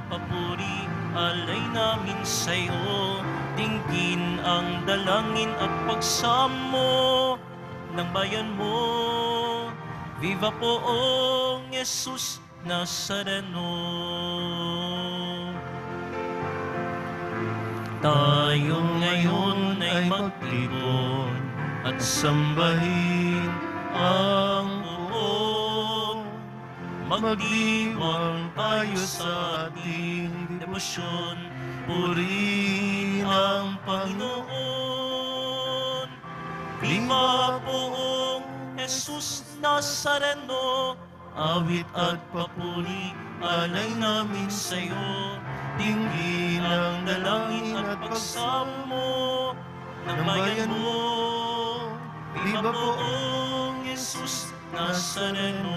papuri, alay namin sa'yo. Dinggin ang dalangin at pagsamo ng bayan mo. Viva poong Jesus Nazareno. Tayo ngayon ay maglibon at sambahin ang poong. Magdiwang tayo sa ating debosyon, purihin ang Panginoon. Viva poong Jesus Nazareno, awit at papuri, alay namin sa'yo. Dinggin ang dalangin at pagsamo ng bayan mo. Viva poong Jesus Nazareno.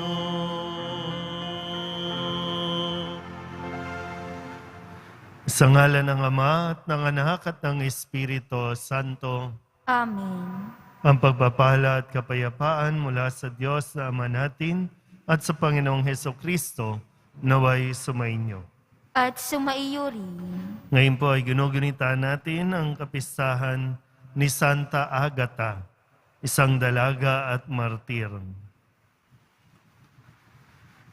Sa ngalan ng Ama at ng Anak at ng Espiritu Santo. Amen. Ang pagpapala at kapayapaan mula sa Diyos na Ama natin at sa Panginoong Hesukristo naway sumainyo. At sumaiyo rin. Ngayon po ay ginugunita natin ang kapistahan ni Santa Agata, isang dalaga at martir.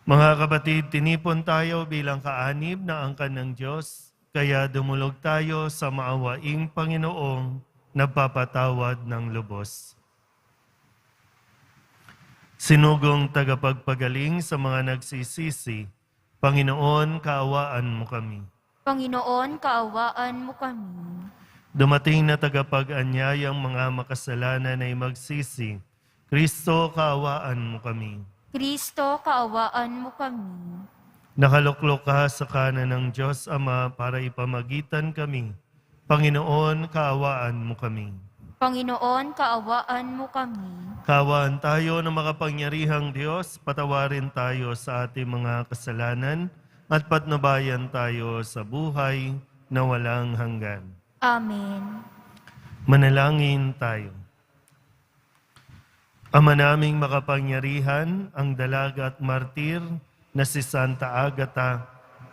Mga kapatid, tinipon tayo bilang kaanib na angkan ng Diyos, kaya dumulog tayo sa maawaing Panginoong nagpapatawad ng lubos. Sinugong tagapagpagaling sa mga nagsisisi, Panginoon, kaawaan mo kami. Panginoon, kaawaan mo kami. Dumating na tagapag-anyayang mga makasalanan ay magsisi, Kristo, kaawaan mo kami. Kristo, kaawaan mo kami. Nakaluklok ka sa kanan ng Diyos Ama para ipamagitan kami. Panginoon, kaawaan mo kami. Panginoon, kaawaan mo kami. Kaawaan tayo ng makapangyarihang Diyos, patawarin tayo sa ating mga kasalanan at patnubayan tayo sa buhay na walang hanggan. Amen. Manalangin tayo. Ama naming makapangyarihan, ang dalaga at martir na si Santa Agata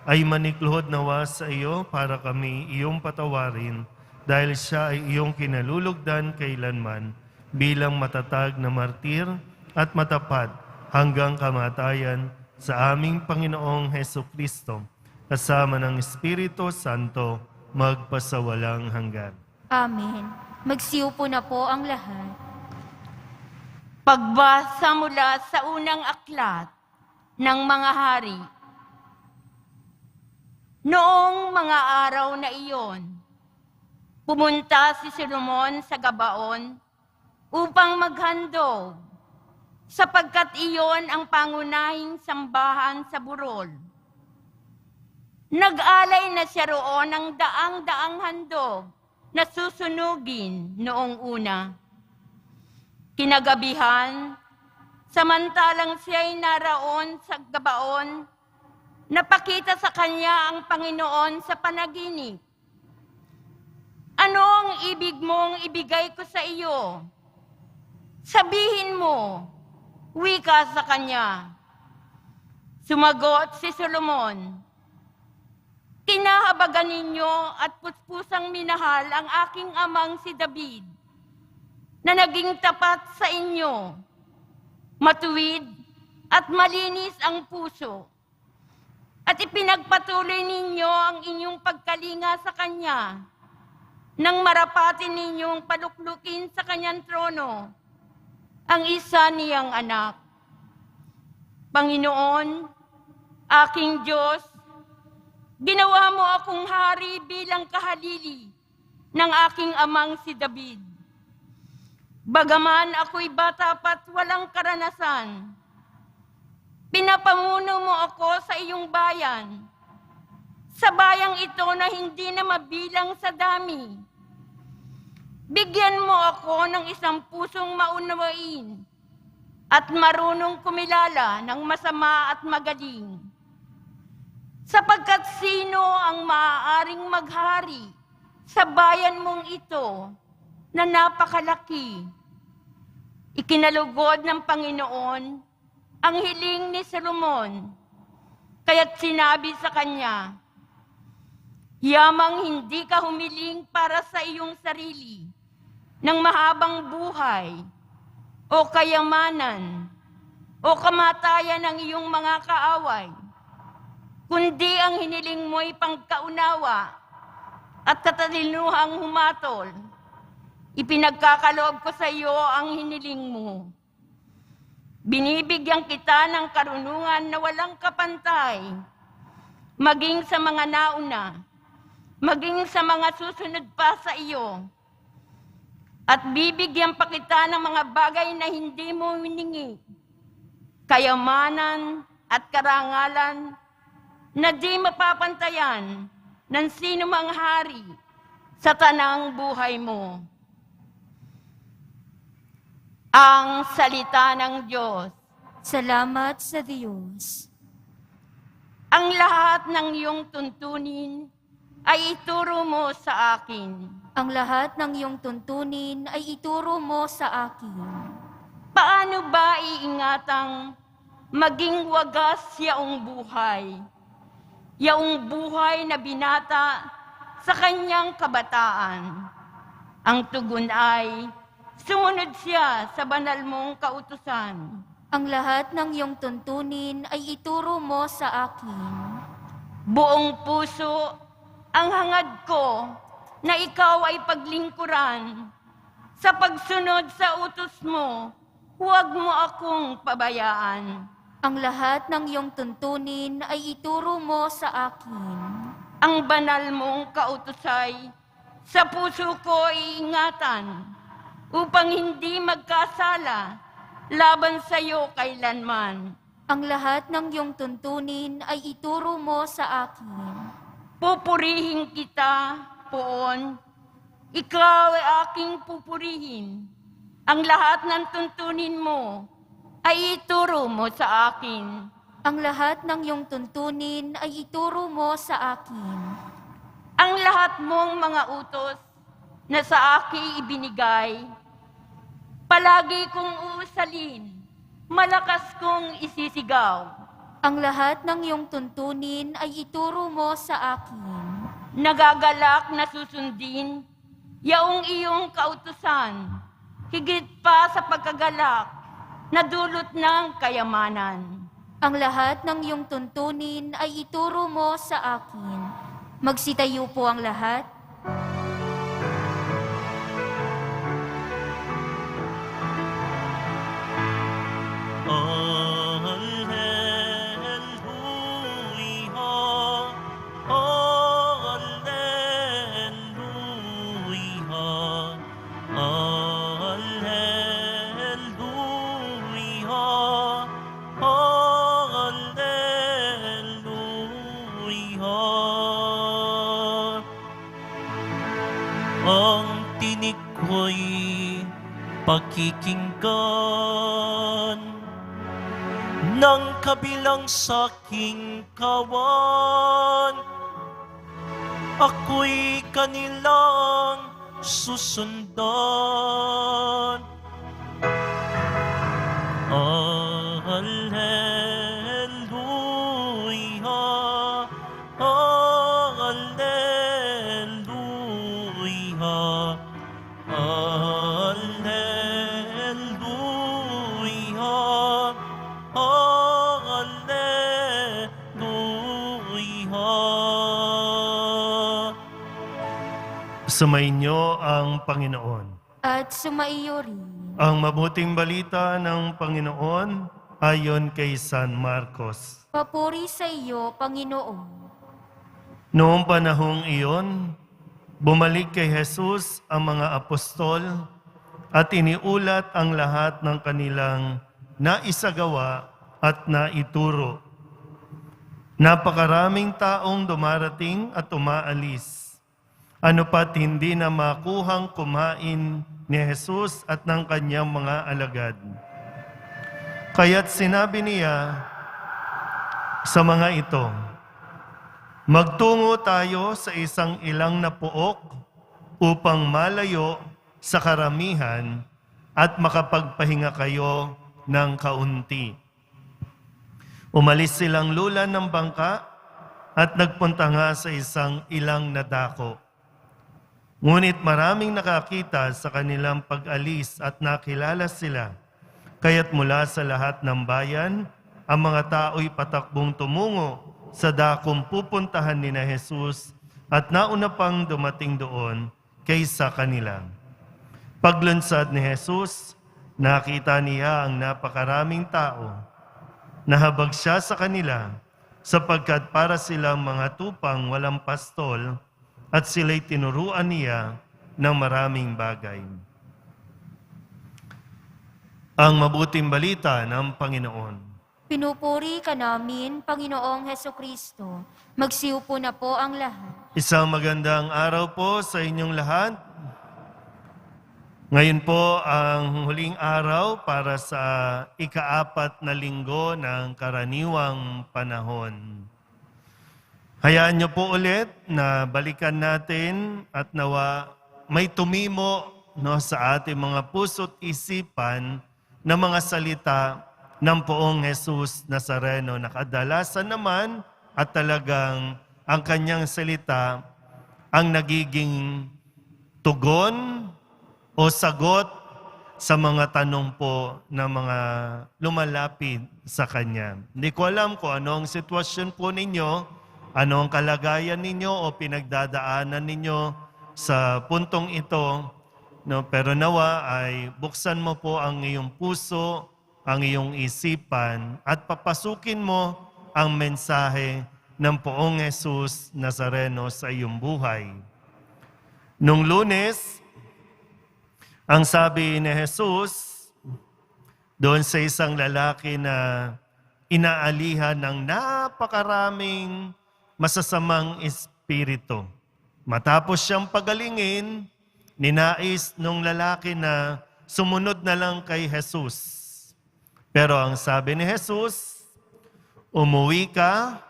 ay manikluhod nawa sa iyo para kami iyong patawarin dahil siya ay iyong kinalulugdan kailanman bilang matatag na martir at matapat hanggang kamatayan sa aming Panginoong Hesukristo kasama ng Espiritu Santo magpasawalang hanggan. Amen. Magsiupo na po ang lahat. Pagbasa mula sa unang aklat ng mga hari. Noong mga araw na iyon, pumunta si Solomon sa Gabaon upang maghandog, sapagkat iyon ang pangunahing sambahan sa burol. Nag-alay na siya roon ng daang-daang handog na susunugin noong una. Kinagabihan, samantalang siya'y naraon sa Gabaon, napakita sa kanya ang Panginoon sa panaginip. Ano ang ibig mong ibigay ko sa iyo? Sabihin mo, wika sa kanya. Sumagot si Solomon, kinahabagan ninyo at puspusang minahal ang aking amang si David, na naging tapat sa inyo, matuwid at malinis ang puso, at ipinagpatuloy ninyo ang inyong pagkalinga sa Kanya, nang marapatin ninyong paluklukin sa Kanyang trono, ang isa niyang anak. Panginoon, aking Diyos, ginawa mo akong hari bilang kahalili ng aking amang si David. Bagaman ako'y bata pa't walang karanasan, pinapamuno mo ako sa iyong bayan, sa bayang ito na hindi na mabilang sa dami. Bigyan mo ako ng isang pusong maunawain at marunong kumilala ng masama at magaling. Sapagkat sino ang maaaring maghari sa bayan mong ito na napakalaki? Ikinalugod ng Panginoon ang hiling ni Solomon, kaya't sinabi sa kanya, Yamang hindi ka humiling para sa iyong sarili ng mahabang buhay o kayamanan o kamatayan ng iyong mga kaaway, kundi ang hiniling mo'y pangkaunawa at katalinuhang humatol. Ipinagkakaloob ko sa iyo ang hiniling mo. Binibigyan kita ng karunungan na walang kapantay, maging sa mga nauna, maging sa mga susunod pa sa iyo. At bibigyan pa kita ng mga bagay na hindi mo hiningi, kayamanan at karangalan na di mapapantayan ng sino mang hari sa tanang buhay mo. Ang salita ng Diyos. Salamat sa Diyos. Ang lahat ng iyong tuntunin ay ituro mo sa akin. Ang lahat ng iyong tuntunin ay ituro mo sa akin. Paano ba iingatang maging wagas yaong buhay? Yaong buhay na binata sa kanyang kabataan. Ang tugon ay, sumunod siya sa banal mong kautusan. Ang lahat ng iyong tuntunin ay ituro mo sa akin. Buong puso ang hangad ko na ikaw ay paglingkuran. Sa pagsunod sa utos mo, huwag mo akong pabayaan. Ang lahat ng iyong tuntunin ay ituro mo sa akin. Ang banal mong kautusay, sa puso ko iingatan, upang hindi magkasala laban sa iyo kailanman. Ang lahat ng iyong tuntunin ay ituro mo sa akin. Pupurihin kita, Poon. Ikaw ay aking pupurihin. Ang lahat ng tuntunin mo ay ituro mo sa akin. Ang lahat ng iyong tuntunin ay ituro mo sa akin. Ang lahat mong mga utos na sa akin ibinigay, palagi kong uusalin, malakas kong isisigaw. Ang lahat ng iyong tuntunin ay ituro mo sa akin. Nagagalak na susundin, yaong iyong kautusan, higit pa sa pagkagalak na dulot ng kayamanan. Ang lahat ng iyong tuntunin ay ituro mo sa akin. Magsitayo po ang lahat. Ang tinig ko'y pakikinggan ng kabilang saking kawan. Ako'y kanilang susundan. Alleluia, alleluia, alleluia, alleluia. Sumainyo ang Panginoon. At sumaiyo rin. Ang mabuting balita ng Panginoon ayon kay San Marcos. Papuri sa iyo, Panginoon. Noong panahong iyon, bumalik kay Jesus ang mga apostol at iniulat ang lahat ng kanilang naisagawa at naituro. Napakaraming taong dumarating at umaalis. Ano pat hindi na makuhang kumain ni Jesus at ng kanyang mga alagad. Kaya't sinabi niya sa mga ito, magtungo tayo sa isang ilang na pook upang malayo sa karamihan at makapagpahinga kayo ng kaunti. Umalis silang lulan ng bangka at nagpunta nga sa isang ilang na dako. Ngunit maraming nakakita sa kanilang pag-alis at nakilala sila. Kaya't mula sa lahat ng bayan, ang mga tao'y patakbong tumungo sa dakong pupuntahan ni na Jesus at nauna pang dumating doon kaysa kanila. Paglunsad ni Jesus, nakita niya ang napakaraming tao. Nahabag siya sa kanila sapagkat para silang mga tupang walang pastol at sila'y tinuruan niya ng maraming bagay. Ang mabuting balita ng Panginoon. Pinupuri ka namin, Panginoong Hesukristo. Magsiupo na po ang lahat. Isang magandang araw po sa inyong lahat. Ngayon po ang huling araw para sa ika-4 na linggo ng karaniwang panahon. Hayaan niyo po ulit na balikan natin at nawa may tumimo sa ating mga puso't isipan na mga salita ng Poong Jesus Nazareno na kadalasan naman at talagang ang kanyang salita ang nagiging tugon o sagot sa mga tanong po ng mga lumalapit sa kanya. Hindi ko alam kung ano ang sitwasyon po ninyo, ano ang kalagayan ninyo o pinagdadaanan ninyo sa puntong ito, pero nawa ay buksan mo po ang iyong puso, ang iyong isipan at papasukin mo ang mensahe ng Poong Jesus Nazareno sa iyong buhay. Nung Lunes, ang sabi ni Jesus doon sa isang lalaki na inaalihan ng napakaraming masasamang espiritu. Matapos siyang pagalingin, ninais nung lalaki na sumunod na lang kay Jesus. Pero ang sabi ni Jesus, umuwi ka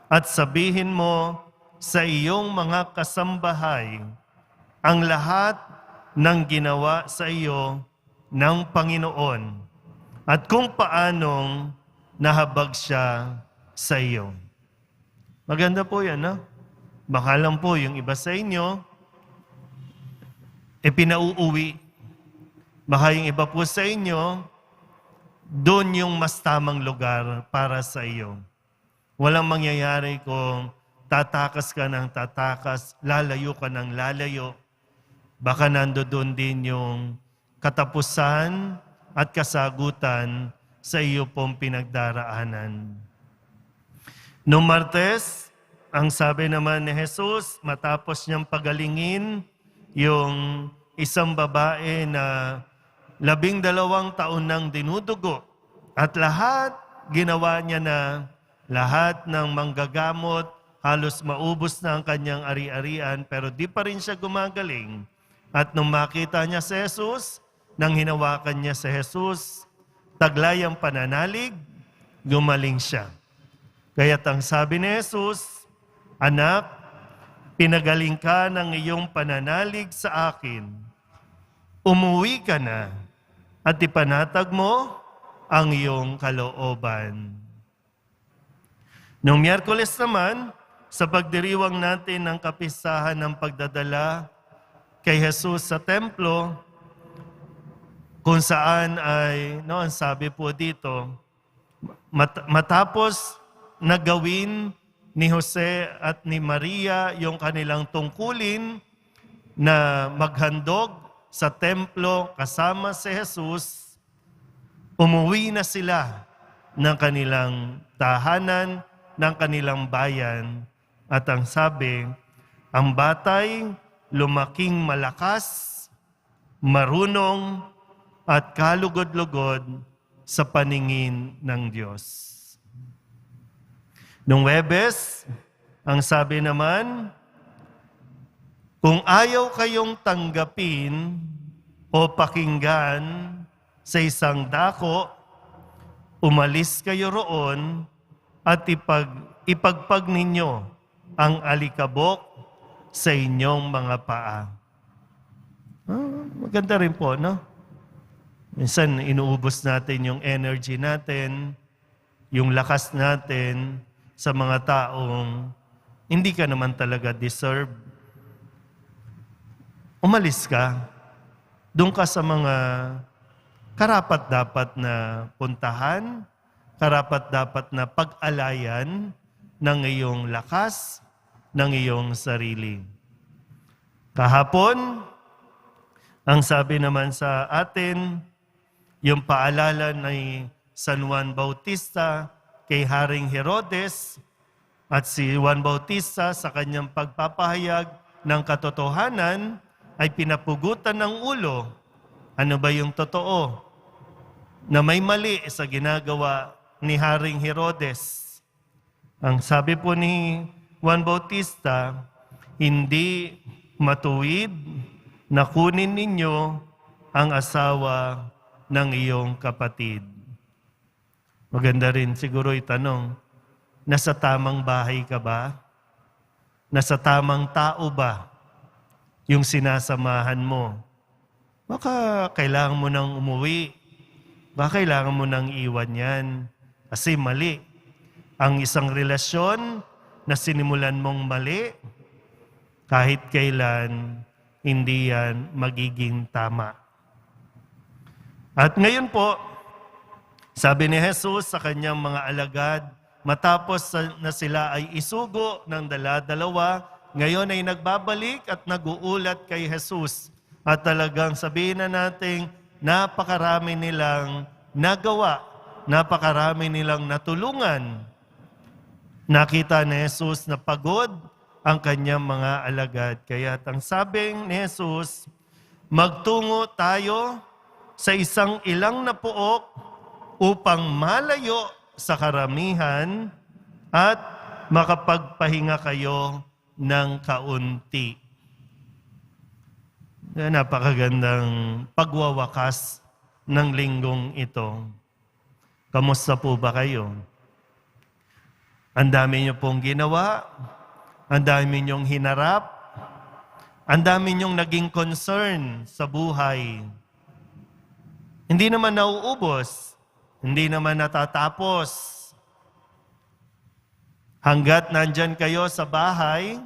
at sabihin mo sa iyong mga kasambahay ang lahat ng ginawa sa iyo ng Panginoon at kung paanong nahabag siya sa iyo. Maganda po yan, no? Baka lang po yung iba sa inyo, pinauuwi. Baka yung iba po sa inyo, doon yung mas tamang lugar para sa iyo. Walang mangyayari kung tatakas ka ng tatakas, lalayo ka ng lalayo. Baka nandoon din yung katapusan at kasagutan sa iyo pong pinagdaraanan. Noong Martes, ang sabi naman ni Jesus, matapos niyang pagalingin yung isang babae na 12 taon nang dinudugo at lahat ginawa niya na, lahat ng manggagamot, halos maubos na ang kanyang ari-arian pero di pa rin siya gumagaling. At nung makita niya si Jesus, nang hinawakan niya si Jesus, taglay ang pananalig, gumaling siya. Kaya't ang sabi ni Jesus, anak, pinagaling ka ng iyong pananalig sa akin. Umuwi ka na at ipanatag mo ang iyong kalooban. Noong Miyerkules naman, sa pagdiriwang natin ng kapistahan ng pagdadala kay Jesus sa templo, kung saan ay, ang sabi po dito, matapos na gawin ni Jose at ni Maria yung kanilang tungkulin na maghandog sa templo kasama si Jesus, umuwi na sila ng kanilang tahanan, ng kanilang bayan. At ang sabi, ang batay lumaking malakas, marunong, at kalugod-lugod sa paningin ng Diyos. Nung Huwebes, ang sabi naman, kung ayaw kayong tanggapin o pakinggan sa isang dako, umalis kayo roon at ipagpag ninyo ang alikabok sa inyong mga paa. Maganda rin po, no? Minsan, inuubos natin yung energy natin, yung lakas natin, sa mga taong hindi ka naman talaga deserve. Umalis ka. Doon ka sa mga karapat-dapat na puntahan, karapat-dapat na pag-alayan ng iyong lakas, ng iyong sarili. Kahapon, ang sabi naman sa atin, yung paalala ni San Juan Bautista kay Haring Herodes at si Juan Bautista sa kanyang pagpapahayag ng katotohanan ay pinapugutan ng ulo. Ano ba yung totoo? Na may mali sa ginagawa ni Haring Herodes. Ang sabi po ni Juan Bautista, hindi matuwid na kunin ninyo ang asawa ng iyong kapatid. Maganda rin siguro itanong, nasa tamang bahay ka ba? Nasa tamang tao ba yung sinasamahan mo? Baka kailangan mo nang umuwi. Baka kailangan mo nang iwan yan. Kasi mali. Ang isang relasyon na sinimulan mong mali, kahit kailan, hindi yan magiging tama. At ngayon po, sabi ni Jesus sa kanyang mga alagad, matapos na sila ay isugo ng dala-dalawa, ngayon ay nagbabalik at nag-uulat kay Jesus. At talagang sabihin na natin, napakarami nilang nagawa, napakarami nilang natulungan. Nakita ni Jesus na pagod ang kanyang mga alagad. Kaya ang sabing ni Jesus, magtungo tayo sa isang ilang na puok upang malayo sa karamihan at makapagpahinga kayo ng kaunti. Napakagandang pagwawakas ng linggong ito. Kamusta po ba kayo? Ang dami niyo pong ginawa, ang dami niyong hinarap, ang dami niyong naging concern sa buhay. Hindi naman nauubos, hindi naman natatapos. Hanggat nandyan kayo sa bahay,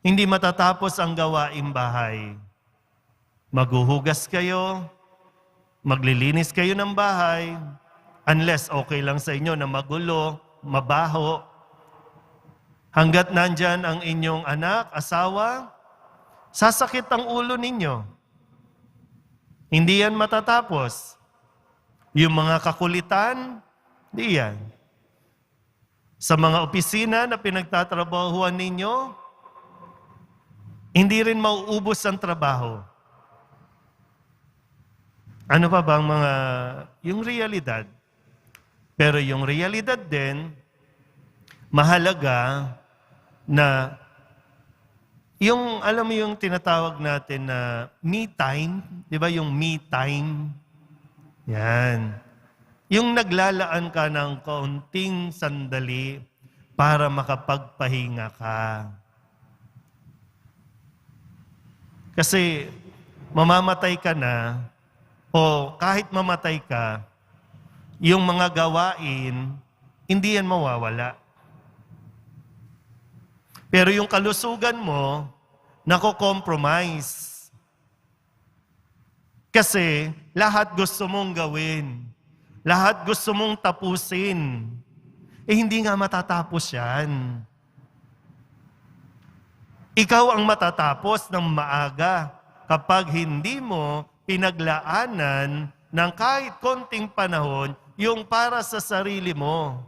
hindi matatapos ang gawaing bahay. Maghuhugas kayo, maglilinis kayo ng bahay, unless okay lang sa inyo na magulo, mabaho. Hanggat nandyan ang inyong anak, asawa, sasakit ang ulo ninyo. Hindi yan matatapos. Yung mga kakulitan, di yan. Sa mga opisina na pinagtatrabahuan ninyo, hindi rin mauubos ang trabaho. Ano pa bang yung realidad? Pero yung realidad din, mahalaga na yung, alam mo yung tinatawag natin na me time, di ba yung me time? Yan. Yung naglalaan ka ng kaunting sandali para makapagpahinga ka. Kasi mamamatay ka na, o kahit mamatay ka, yung mga gawain, hindi yan mawawala. Pero yung kalusugan mo, nako-compromise. Kasi lahat gusto mong gawin. Lahat gusto mong tapusin. Hindi nga matatapos yan. Ikaw ang matatapos ng maaga kapag hindi mo pinaglaanan ng kahit konting panahon yung para sa sarili mo.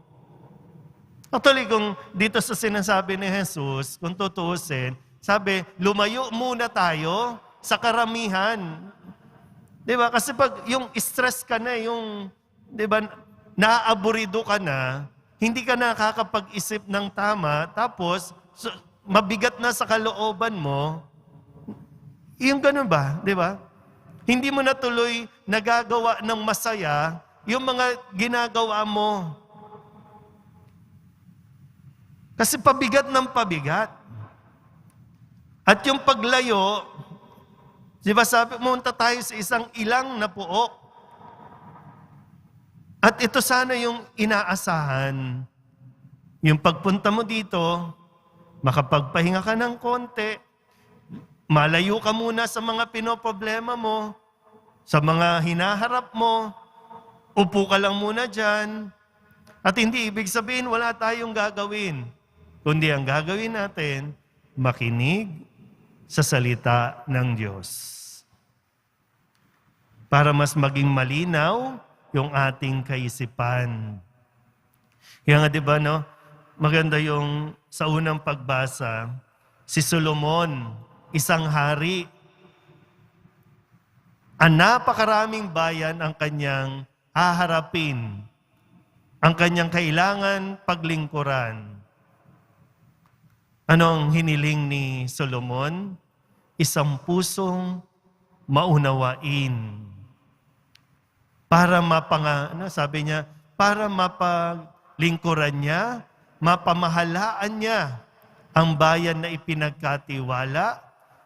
Actually, kung dito sa sinasabi ni Jesus, kung tutuusin, sabi, lumayo muna tayo sa karamihan. Diba? Kasi pag yung stress ka na, yung, diba, naaaburido ka na, hindi ka nakakapag-isip ng tama, tapos, mabigat na sa kalooban mo, yung ganun ba? Di ba? Hindi mo na tuloy nagagawa ng masaya yung mga ginagawa mo. Kasi pabigat ng pabigat. At yung paglayo, di ba sabi, munta tayo sa isang ilang na puok. At ito sana yung inaasahan Yung pagpunta mo dito, makapagpahinga ka ng konti, malayo ka muna sa mga pinoproblema mo, sa mga hinaharap mo, upo ka lang muna dyan. At hindi ibig sabihin wala tayong gagawin. Kundi ang gagawin natin, makinig sa salita ng Diyos. Para mas maging malinaw yung ating kaisipan. Kaya nga diba, no? Maganda yung sa unang pagbasa, si Solomon, isang hari. Ang napakaraming bayan ang kanyang haharapin. Ang kanyang kailangan paglingkuran. Anong hiniling ni Solomon? Isang pusong maunawain. Para sabi niya, para mapaglingkuran niya, mapamahalaan niya ang bayan na ipinagkatiwala,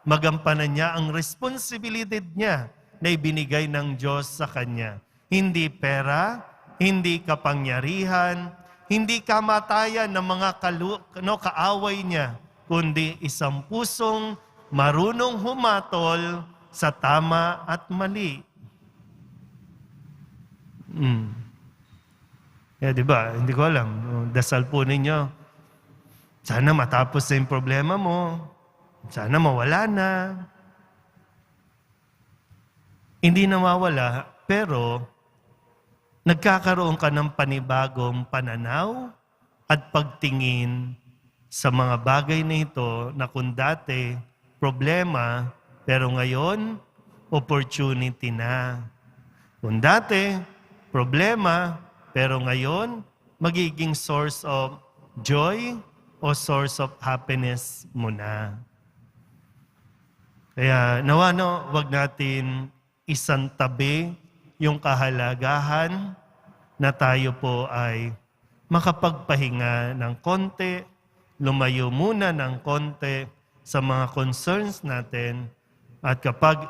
magampanan niya ang responsibilidad niya na ibinigay ng Diyos sa kanya. Hindi pera, hindi kapangyarihan, hindi kamatayan ng mga kaaway niya, kundi isang pusong marunong humatol sa tama at mali. Di ba? Hindi ko alam. Dasal po ninyo. Sana matapos na yung problema mo. Sana mawala na. Hindi nawawala, pero nagkakaroon ka ng panibagong pananaw at pagtingin sa mga bagay na ito na kung dati problema, pero ngayon opportunity na. Kung dati problema, pero ngayon magiging source of joy o source of happiness mo na. Kaya wag natin isantabi yung kahalagahan na tayo po ay makapagpahinga ng konti, lumayo muna ng konti sa mga concerns natin, at kapag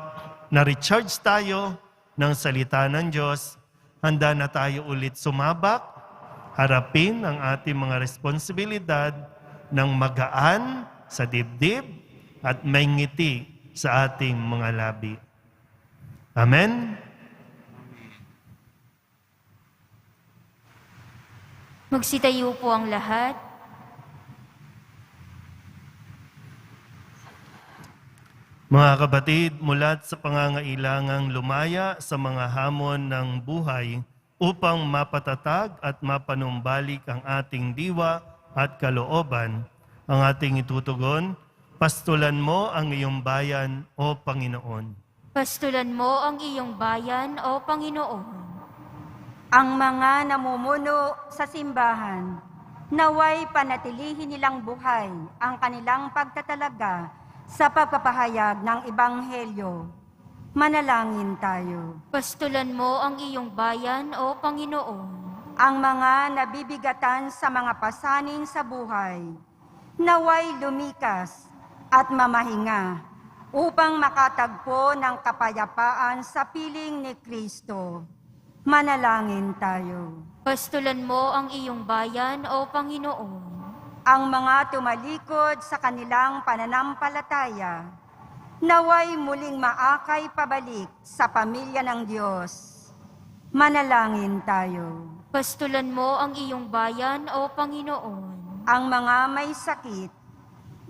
na-recharge tayo ng salita ng Diyos, handa na tayo ulit sumabak, harapin ang ating mga responsibilidad ng magaan sa dibdib at may ngiti sa ating mga labi. Amen? Magsitayo po ang lahat. Mga kapatid, mulat sa pangangailangang lumaya sa mga hamon ng buhay upang mapatatag at mapanumbalik ang ating diwa at kalooban, ang ating itutugon, pastulan mo ang iyong bayan, O Panginoon. Pastulan mo ang iyong bayan, O Panginoon. Ang mga namumuno sa simbahan, naway panatilihin nilang buhay ang kanilang pagtatalaga sa pagpapahayag ng Ebanghelyo. Manalangin tayo. Pastulan mo ang iyong bayan, O Panginoon. Ang mga nabibigatan sa mga pasanin sa buhay, naway lumikas at mamahinga upang makatagpo ng kapayapaan sa piling ni Kristo. Manalangin tayo. Pastulan mo ang iyong bayan, O Panginoon. Ang mga tumalikod sa kanilang pananampalataya, naway muling maakay pabalik sa pamilya ng Diyos. Manalangin tayo. Pastulan mo ang iyong bayan, O Panginoon. Ang mga may sakit,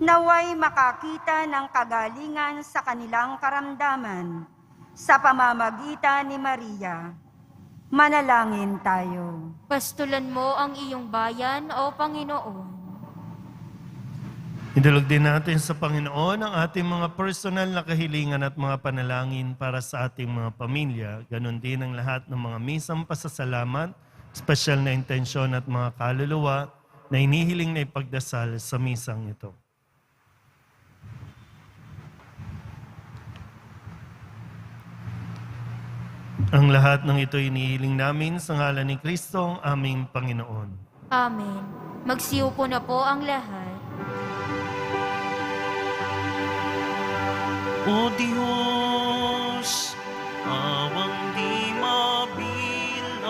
naway makakita ng kagalingan sa kanilang karamdaman sa pamamagitan ni Maria. Manalangin tayo. Pastulan mo ang iyong bayan, O Panginoon. Idulog din natin sa Panginoon ang ating mga personal na kahilingan at mga panalangin para sa ating mga pamilya. Ganon din ang lahat ng mga misang pasasalamat, special na intensyon at mga kaluluwa na hinihiling na ipagdasal sa misang ito. Ang lahat ng ito inihiling namin sa ngalan ni Kristo, ang aming Panginoon. Amen. Magsiupo na po ang lahat. O Diyos, awang di mabilang,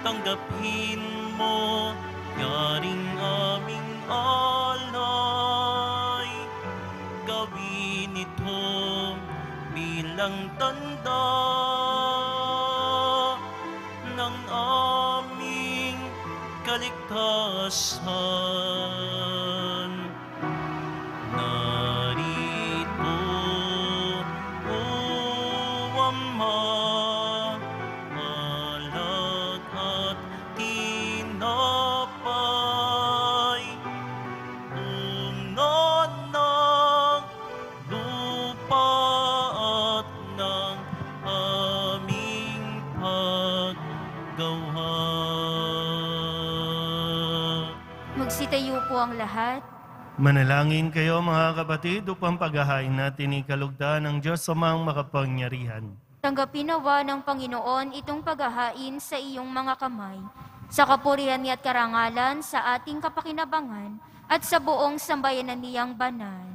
tanggapin mo, yaring aming alay. Gawin ito bilang tanda ng aming kaligtasan. Narito, O Ama, alak at tinapay, unan ng lupa at ng aming paggawa. Magsitayo po ang lahat. Manalangin kayo mga kapatid upang paghahain natin ikalugdan ng Diyos Amang makapangyarihan. Tanggapin nawa ng Panginoon itong paghahain sa iyong mga kamay, sa kapurihan niya at karangalan sa ating kapakinabangan at sa buong sambayanan niyang banal.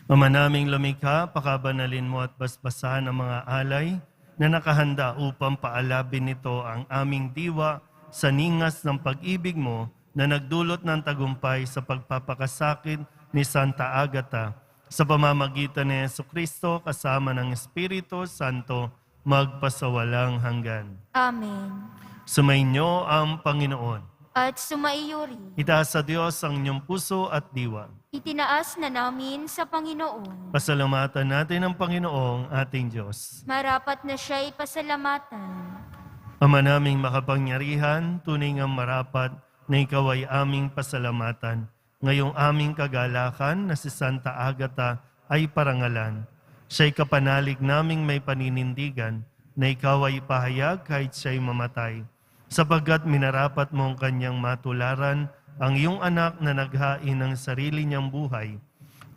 Ama naming lumikha, pakabanalin mo at basbasahan ang mga alay na nakahanda upang paalabin nito ang aming diwa sa ningas ng pag-ibig mo na nagdulot ng tagumpay sa pagpapakasakit ni Santa Agata sa pamamagitan ni Jesucristo kasama ng Espiritu Santo magpasawalang hanggan. Amen. Sumainyo ang Panginoon. At sumaiyo rin. Itaas sa Diyos ang inyong puso at diwa. Itinaas na namin sa Panginoon. Pasalamatan natin ang Panginoong ating Diyos. Marapat na siya'y pasalamatan. Ama naming makapangyarihan, tunay ngang marapat na ikaw ay aming pasalamatan. Ngayong aming kagalakan na si Santa Agata ay parangalan. Siya'y kapanalig naming may paninindigan na ikaw ay pahayag kahit siya'y mamatay. Sapagkat minarapat mo ang kanyang matularan ang iyong anak na naghain ng sarili niyang buhay.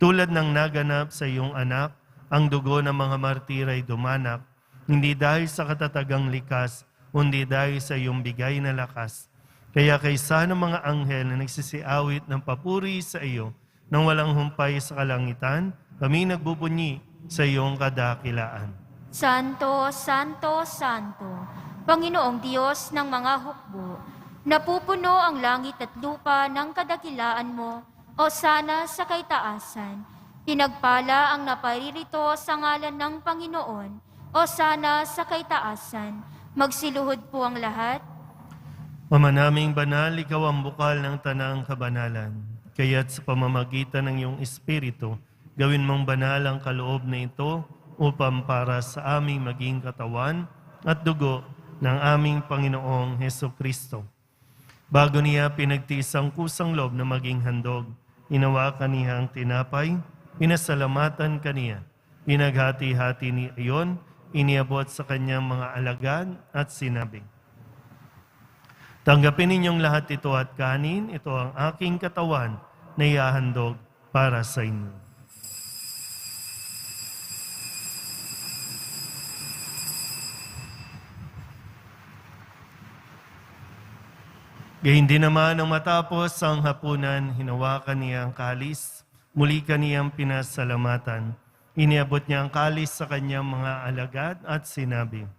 Tulad ng naganap sa iyong anak, ang dugo ng mga martir ay dumanak, hindi dahil sa katatagang likas, kundi dahil sa iyong bigay na lakas. Kaya kaysa ng mga anghel na nagsisiawit ng papuri sa iyo, nang walang humpay sa kalangitan, kami nagbubunyi sa iyong kadakilaan. Santo, Santo, Santo, Panginoong Diyos ng mga hukbo, napupuno ang langit at lupa ng kadakilaan mo, o sana sa kaitaasan. Pinagpala ang naparirito sa ngalan ng Panginoon, o sana sa kaitaasan. Magsiluhod po ang lahat. Ama naming banal, ikaw ang bukal ng tanang kabanalan. Kaya't sa pamamagitan ng iyong Espiritu, gawin mong banal ang kaloob na ito upang para sa aming maging katawan at dugo ng aming Panginoong Hesukristo. Bago niya pinagtiis ang kusang loob na maging handog, inawakan niya ang tinapay, pinasalamatan kaniya, pinaghati-hati niya iyon, iniabot sa kanyang mga alagad at sinabi, tanggapin ninyong lahat ito at kanin, ito ang aking katawan na ihahandog para sa inyo. Gayun din naman nang matapos ang hapunan, hinawakan niya ang kalis, muli kaniyang pinasalamatan. Iniabot niya ang kalis sa kanyang mga alagad at sinabi,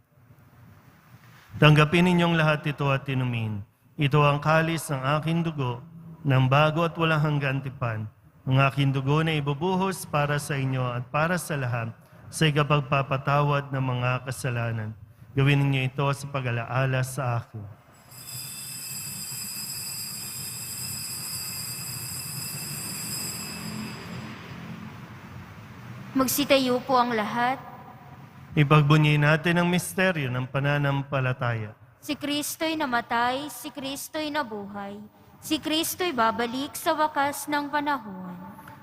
tanggapin ninyong lahat ito at inumin. Ito ang kalis ng aking dugo, ng bago at walang hanggang tipan. Ang aking dugo na ibubuhos para sa inyo at para sa lahat sa ikapagpapatawad ng mga kasalanan. Gawin ninyo ito sa pag-alaala sa akin. Magsitayo po ang lahat. Ipagbunyi natin ang misteryo ng pananampalataya. Si Kristo'y namatay, si Kristo'y nabuhay, si Kristo'y babalik sa wakas ng panahon.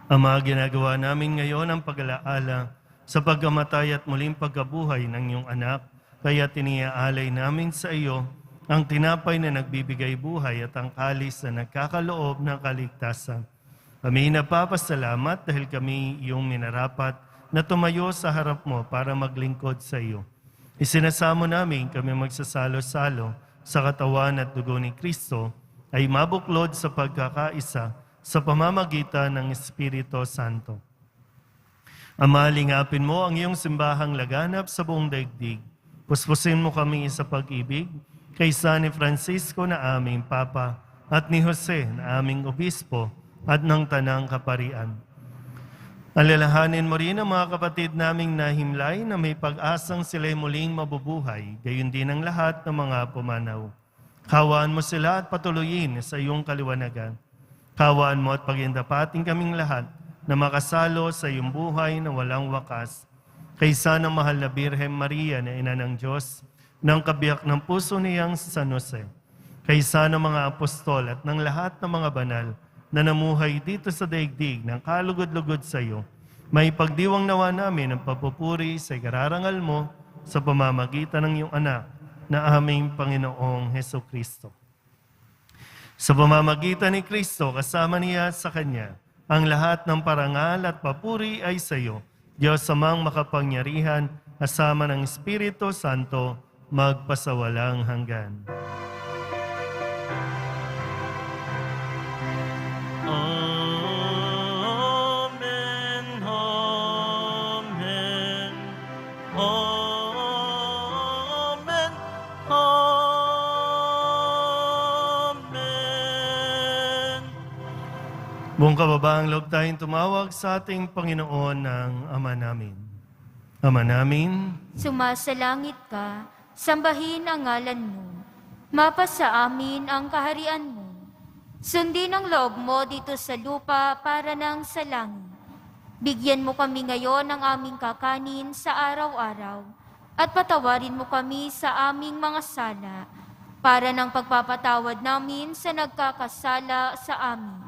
Ama, ginagawa namin ngayon ang pag-alaala sa pagkamatay at muling pagkabuhay ng iyong anak, kaya tiniaalay namin sa iyo ang tinapay na nagbibigay buhay at ang kalis na nagkakaloob ng kaligtasan. Kami napapasalamat dahil kami iyong minarapat na tumayo sa harap mo para maglingkod sa iyo. Isinasamo namin kami magsasalo-salo sa katawan at dugo ni Kristo ay mabuklod sa pagkakaisa sa pamamagitan ng Espiritu Santo. Ama, lingapin mo ang iyong simbahang laganap sa buong daigdig. Puspusin mo kami sa pag-ibig, kay San Francisco na aming Papa, at ni Jose na aming Obispo, at ng Tanang Kaparian. Alalahanin mo rin ang mga kapatid naming nahimlay na may pag-asang sila'y muling mabubuhay, gayon din ang lahat ng mga pumanaw. Kawaan mo sila at patuloyin sa iyong kaliwanagan. Kawaan mo at pagindapating kaming lahat na makasalo sa iyong buhay na walang wakas. Kaysa ng mahal na Birhen Maria na Ina ng Diyos, ng kabiyak ng puso niyang San Jose, kaysa ng mga apostol at ng lahat ng mga banal na namuhay dito sa daigdig ng kalugod-lugod sa iyo, may pagdiwang nawa namin ang papupuri sa ikararangal mo sa pamamagitan ng iyong anak na aming Panginoong Hesukristo. Sa pamamagitan ni Kristo, kasama niya sa Kanya, ang lahat ng parangal at papuri ay sa iyo, Diyos amang makapangyarihan, kasama ng Espiritu Santo, magpasawalang hanggan. Amen, amen, amen, amen. Buong kababaang loob tayong tumawag sa ating Panginoon ng Ama namin. Ama namin, Sumasalangit ka, sambahin ang ngalan mo. Mapasa amin ang kaharian mo. Sundin ang loob mo dito sa lupa para nang sa langit. Bigyan mo kami ngayon ng aming kakanin sa araw-araw at patawarin mo kami sa aming mga sala para ng pagpapatawad namin sa nagkakasala sa amin.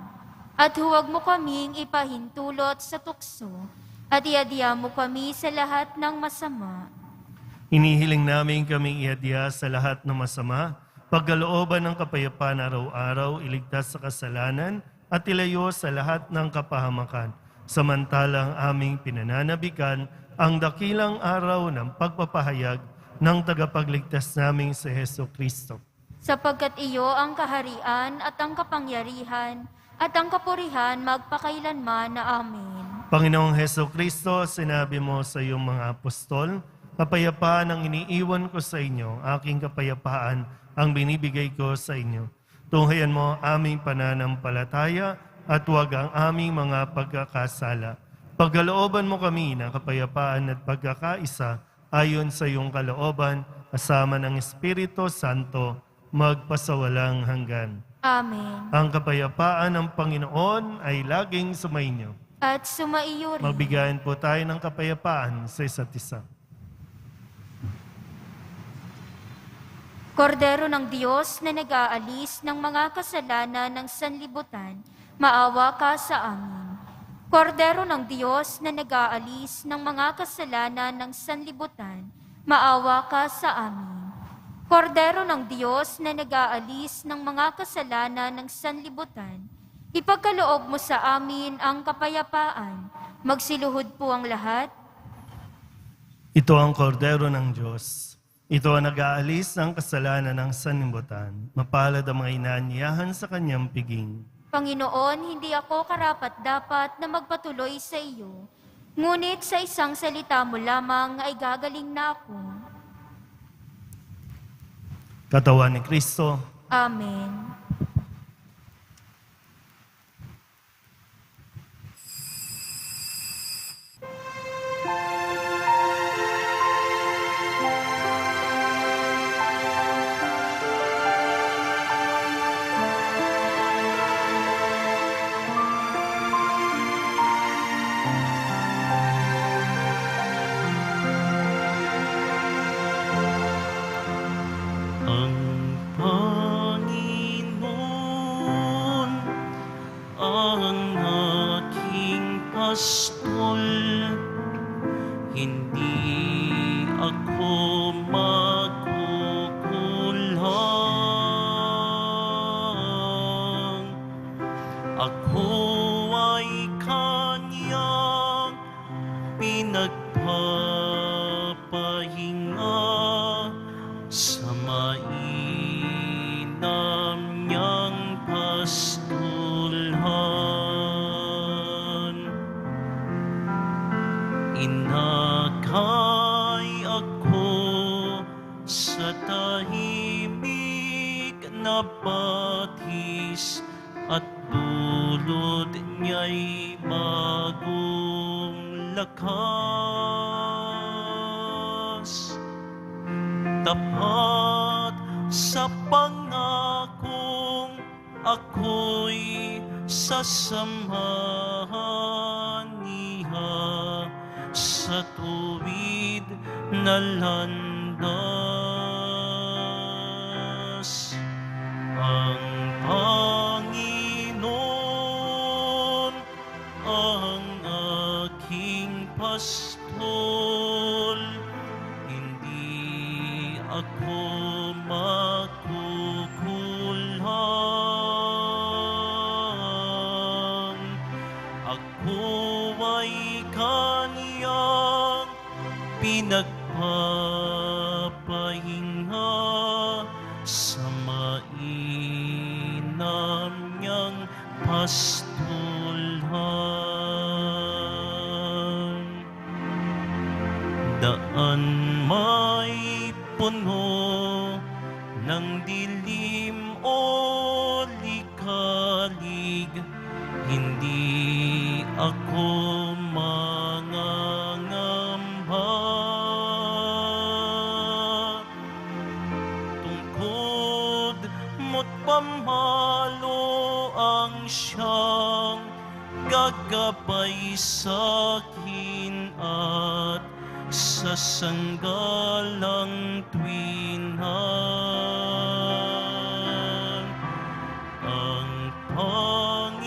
At huwag mo kaming ipahintulot sa tukso at iadya mo kami sa lahat ng masama. inihiling namin kaming iadya sa lahat ng masama, pagkalooban ng kapayapaan araw-araw, iligtas sa kasalanan, at ilayo sa lahat ng kapahamakan. Samantalang aming pinananabikan ang dakilang araw ng pagpapahayag ng tagapagligtas naming si Hesukristo. Sapagkat iyo ang kaharian at ang kapangyarihan at ang kapurihan magpakailanman na amin. Panginoong Hesukristo, sinabi mo sa iyong mga apostol, kapayapaan ang iniiwan ko sa inyo, aking kapayapaan ang binibigay ko sa inyo. Tunghayan mo aming pananampalataya at huwag ang aming mga pagkakasala. Pagkalooban mo kami ng kapayapaan at pagkakaisa ayon sa iyong kalooban, kasama ng Espiritu Santo, magpasawalang hanggan. Amen. Ang kapayapaan ng Panginoon ay laging sumainyo. At sumaiyo rin. Magbigayan po tayo ng kapayapaan sa isa't isa. Kordero ng Diyos na nag-aalis ng mga kasalanan ng sanlibutan, maawa ka sa amin. Kordero ng Diyos na nag-aalis ng mga kasalanan ng sanlibutan, maawa ka sa amin. Kordero ng Diyos na nag-aalis ng mga kasalanan ng sanlibutan, ipagkaloob mo sa amin ang kapayapaan. Magsiluhod po ang lahat. Ito ang kordero ng Diyos. Ito ang nag-aalis ng kasalanan ng sanlibutan. Mapalad ang mga inaanyayahan sa kanyang piging. Panginoon, hindi ako karapat-dapat na magpatuloy sa iyo. Ngunit sa isang salita mo lamang ay gagaling na ako. Katawan ni Kristo. Amen. Ang Panginoon ang aking pastol, hindi ako magkukulang. Ako ay kanyang pinagpapahinga sa mainam niyang pastulhan. Inakay ako sa tahimik batis at dulot niya'y bagong lakas. Tapat sa pangakong ako'y sasamahan niya sa tuwid na landas. Ang Panginoon ang aking pastol, hindi ako makukulhang. Ako ay kaniyang pinagpapahinga sa mainam niyang pastulhan. Daan may puno ng dilim o likalig, hindi ako mangangamba. Tungkod mo't pamalo ang siyang gagabay sa'kin at sa sanggalang tuwinhan. Ang Panginoon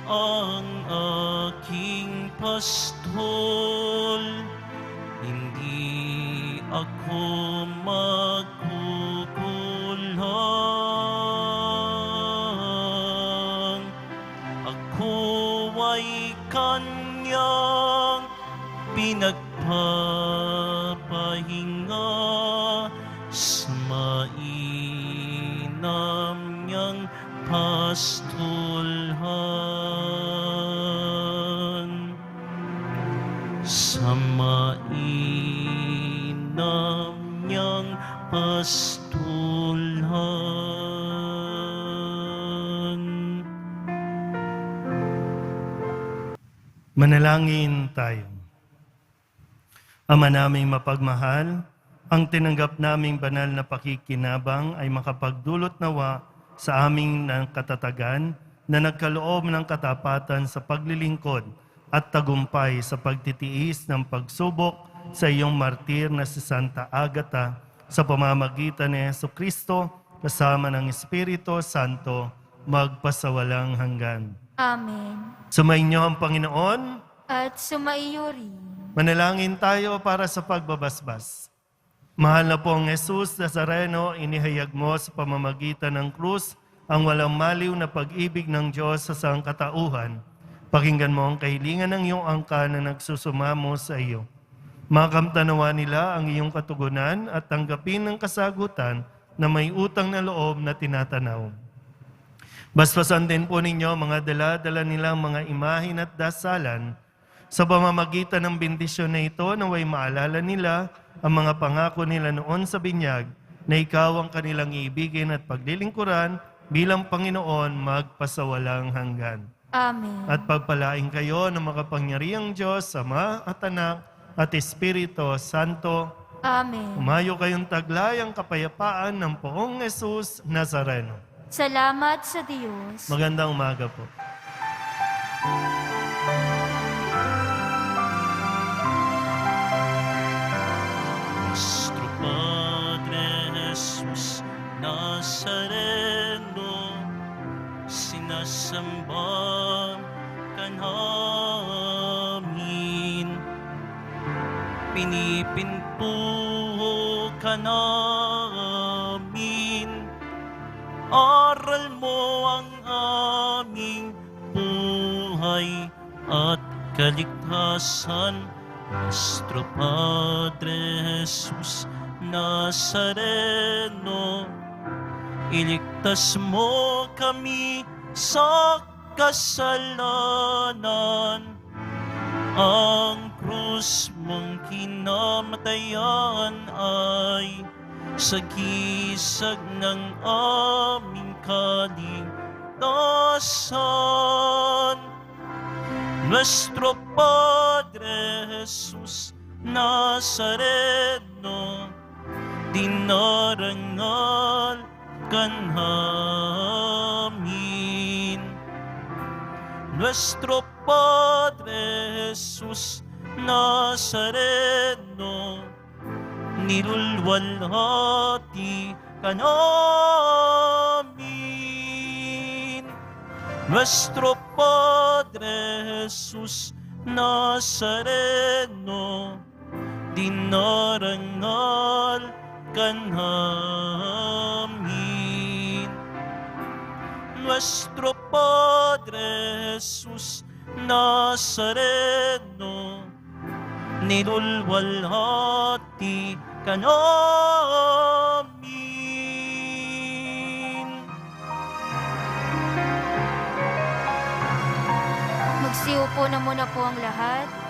ang aking pastol, hindi ako magkukulhang. Ako ay kanyang pinagpapahinga sa mainam niyang pastulhan. Sa mainam niyang pastulhan. Manalangin tayo. Ama naming mapagmahal, ang tinanggap naming banal na pakikinabang ay makapagdulot nawa sa aming katatagan na nagkaloob ng katapatan sa paglilingkod at tagumpay sa pagtitiis ng pagsubok sa iyong martir na si Santa Agata sa pamamagitan ni Jesucristo kasama ng Espiritu Santo magpasawalang hanggan. Amen. Sumainyo ang Panginoon. At sumaiyo rin. Manalangin tayo para sa pagbabasbas. Mahal na pong Jesus Nazareno, inihayag mo sa pamamagitan ng krus ang walang maliw na pag-ibig ng Diyos sa sangkatauhan. Pakinggan mo ang kahilingan ng iyong angka na nagsusumamo sa iyo. Makamtanawa nila ang iyong katugunan at tanggapin ng kasagutan na may utang na loob na tinatanaw. Basbasan din po ninyo mga dala-dala nilang mga imahin at dasalan. Sa pamamagitan ng bendisyon na ito, naway maalala nila ang mga pangako nila noon sa binyag na ikaw ang kanilang iibigin at paglilingkuran bilang Panginoon magpasawalang hanggan. Amen. At pagpalain kayo ng makapangyarihang Diyos, Ama at Anak at Espiritu Santo. Amen. Umayo kayong taglayang kapayapaan ng Poong Jesus Nazareno. Salamat sa Diyos. Magandang umaga po. Nuestro Padre Jesus Nazareno, sinasamba ka namin, pinipinto ka namin, aral mo ang aming buhay at kaligtasan. Nuestro Padre Jesus Nazareno, iligtas mo kami sa kasalanan. Ang krus mong kinamatayan ay sa gisag ng aming kaligtasan. Nuestro Padre Jesus Nazareno, dinarangal ka namin. Nuestro Padre Jesus Nazareno, nilulwalhati ka namin. Nuestro Padre Jesus Nazareno, dinarangal ka namin. Nuestro Padre Jesus Nazareno, nilulwalhati ka namin. Magsiupo na muna po ang lahat.